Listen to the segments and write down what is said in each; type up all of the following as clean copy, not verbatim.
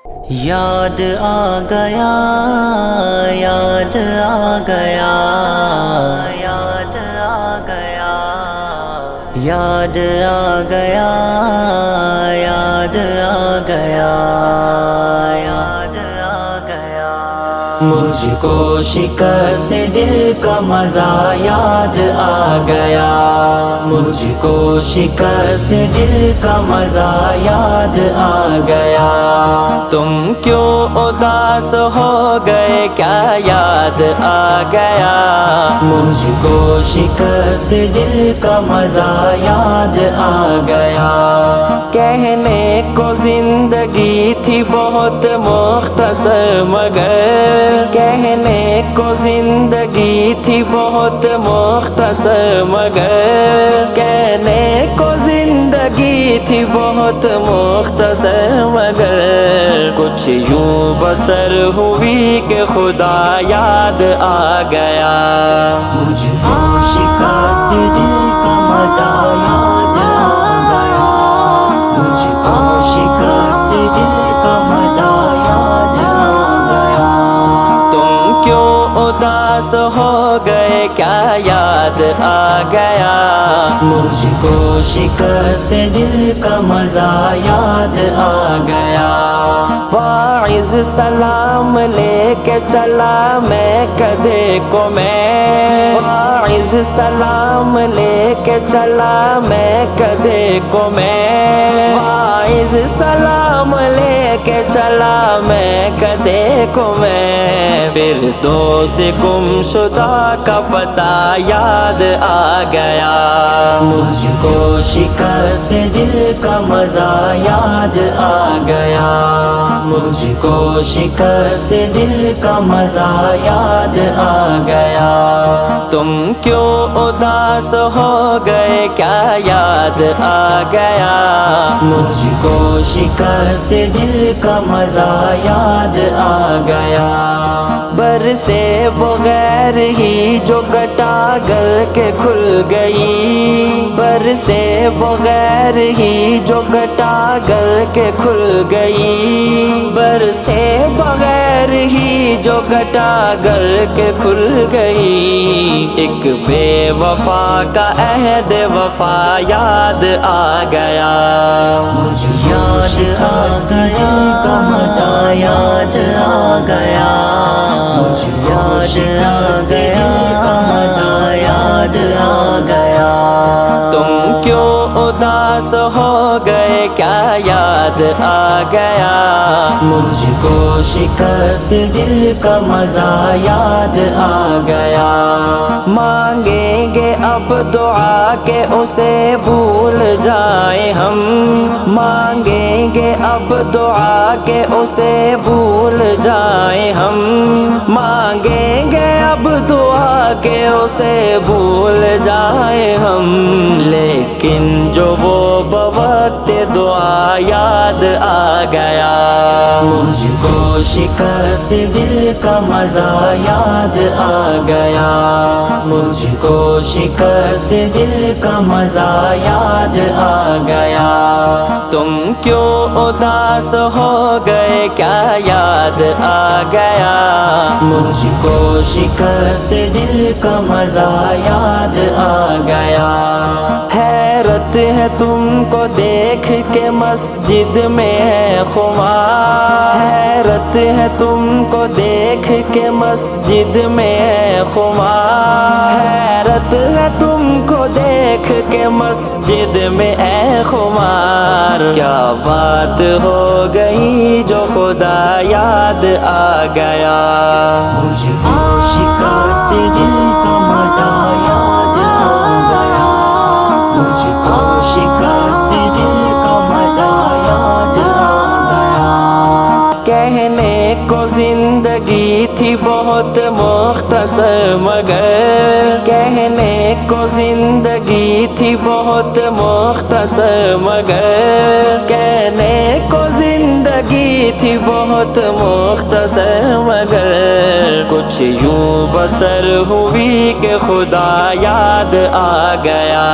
یاد آ گیا، یاد آ گیا، یاد آ گیا، یاد آ گیا، یاد آ گیا، یاد آ گیا، مجھ کو شکست دل کا مزہ یاد آ گیا، مجھ کو شکست دل کا مزہ یاد آ گیا، تم کیوں اداس ہو گئے کیا یاد آ گیا، مجھ کو شکست دل کا مزہ یاد آ گیا، کہنے کو زندگی تھی بہت مختصر مگر، کہنے کو زندگی تھی بہت مختصر مگر، کہنے کو زندگی تھی بہت مختصر مگر، کچھ یوں بسر ہوئی کہ خدا یاد آ گیا، مجھ کو شکست دل کا مزہ یاد آ گیا، مجھ کو شکست دل کا مزہ یاد آ گیا، تم کیوں اداس ہو گئے کیا یاد آ گیا، مجھ کو شکست دل کا مزہ یاد آ گیا، واعظ سلام لے کے چلا میں کدے کو میں، واعظ سلام لے کے چلا میں کدے کو میں، واعظ سلام لے کے چلا میں کدے کو میں، پھر دوست گم شدہ کا پتہ یاد آ گیا، مجھ کو شکست دل کا مزہ یاد آ گیا، مجھ کو شکست دل کا مزہ یاد آ گیا، تم کیوں اداس ہو گئے کیا یاد آ گیا، مجھ کو شکست دل کا مزہ یاد آ گیا، برسے بغیر ہی جو گٹا گل کے کھل گئی، برسے بغیر ہی جو گٹا گل کے کھل گئی، برسے بغیر ہی جو گٹا گل کے کھل گئی، ایک بے وفا کا عہد وفا یاد آ گیا، مجھ یاد آ گیا کا مزہ یاد آ گیا، مجھ یاد آ گیا کا مزہ یاد آ گیا، تم کیوں اداس ہو گئے کیا یاد آ گیا، مجھ کو شکست دل کا مزہ یاد آ گیا، مانگیں گے اب دعا کہ اسے بھول جائیں ہم، مانگیں گے اب دعا کہ اسے بھول جائیں ہم، مانگیں گے اب دعا کہ اسے بھول جائیں ہم، لیکن جو وہ بوقت دعا یاد آ گیا، مجھ کو شکست دل کا مزہ یاد آ گیا، مجھ کو شکست دل کا مزہ یاد آ گیا، تم کیوں اداس ہو گئے کیا یاد آ گیا، مجھ کو شکست دل کا مزہ یاد آ گیا، حیرت ہے تم کو دیکھ کے مسجد میں ہے خمار، حیرت ہے تم کو دیکھ کے مسجد میں ہے خمار، حیرت ہے تم کو دیکھ کے مسجد میں ہے خمار، کیا بات ہو گئی جو خدا یاد آ گیا، مجھ کو شکست دل کا مزہ یاد آ گیا، مجھ کو شکست دل کا مزہ یاد آ گیا، کہنے کو زندگی تھی بہت مختصر مگر، کہنے کو زندگی تھی بہت مختصر مگر، کہنے کو زندگی تھی بہت مختصر مگر، کچھ یوں بسر ہوئی کہ خدا یاد آ گیا،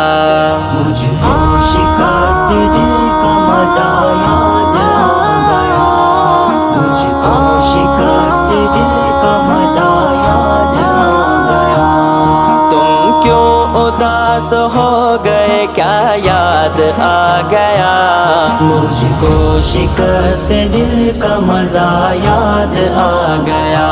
مجھ کو شکست دل کا مزہ یاد آ گیا، اداس ہو گئے کیا یاد آ گیا، مجھ کو شکست دل کا مزہ یاد آ گیا۔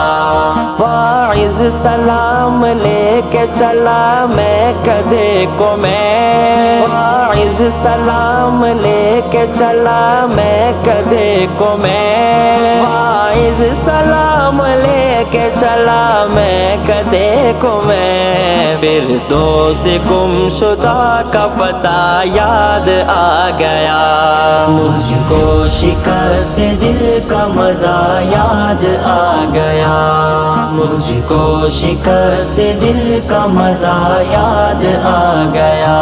واعظ سلام لے کے چلا میں کدے کو میں، واعظ سلام لے کے چلا میں کدے کو میں، واعظ سلام لے کے چلا میں کدے کو میں، پھر دوست گم شدہ کا پتہ یاد آ گیا، مجھ کو شکست دل کا مزہ یاد آ گیا، مجھ کو شکست دل کا مزہ یاد آ گیا۔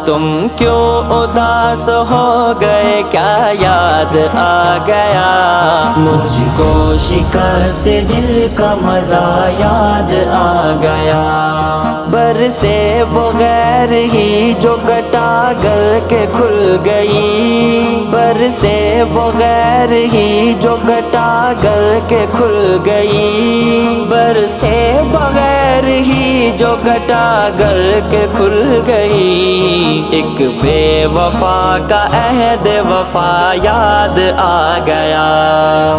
تم کیوں اداس ہو گئے کیا یاد آ گیا، مجھ کو شکست دل کا مزہ یاد آ گیا۔ برسے بغیر ہی جو گٹا گل کے کھل گئی، برسے بغیر ہی جو گٹا گل کے کھل گئی، برسے بغیر ہی جو گٹا گل کے کھل گئی، ایک بے وفا کا عہد وفا یاد آ گیا،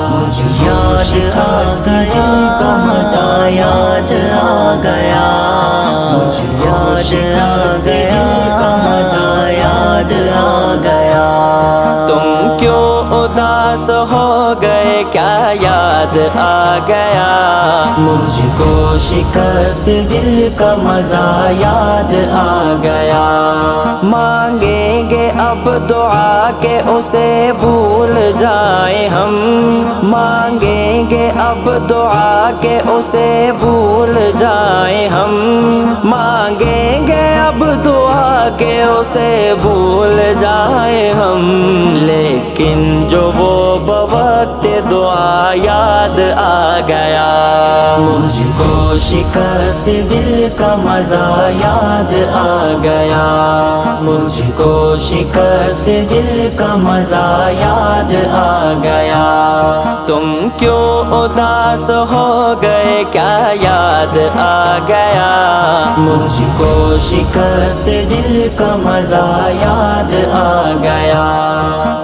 مجھے یاد آ گیا کا مزہ یاد آ گیا، مجھے یاد آ گیا کا مزہ یاد آ گیا۔ تم کیوں اداس ہو گئے کیا یاد آ گیا، مجھ کو شکست دل کا مزہ یاد آ گیا۔ مانگیں گے اب دعا کہ اسے بھول جائیں ہم، مانگیں گے اب دعا کہ اسے بھول جائیں ہم، مانگیں گے اب دعا کہ اسے بھول جائیں ہم، لیکن جو وہ بوقت دعا یاد آ گیا، مجھ کو شکست دل کا مزہ یاد آ گیا، مجھ کو شکست دل کا مزہ یاد آ گیا۔ تم کیوں اداس ہو گئے کیا یاد آ گیا، مجھ کو شکست دل کا مزہ یاد آ گیا۔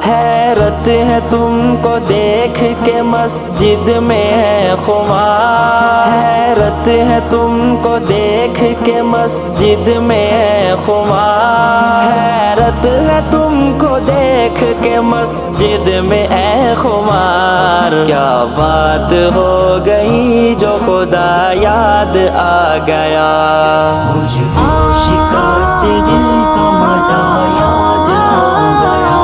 حیرت ہے تم کو دیکھ کے مسجد میں ہے خمار، حیرت ہے تم کو دیکھ کے مسجد میں ہے خمار، حیرت ہے تم کو دیکھ کے مسجد میں ہے خمار، کیا بات ہو گئی جو خدا یاد آ گیا، مجھ کو شکست دل کا مزہ یاد آ گیا،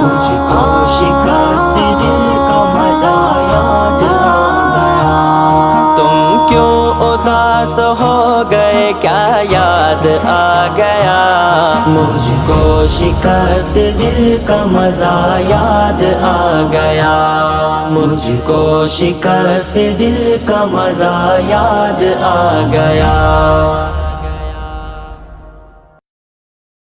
مجھ کو شکست دل کا مزہ یاد آ گیا۔ تم کیوں اداس ہو گئے کیا یاد آ گیا، مجھ کو شکست دل کا مزہ یاد آ گیا، مجھ کو شکست دل کا مزہ یاد آ گیا۔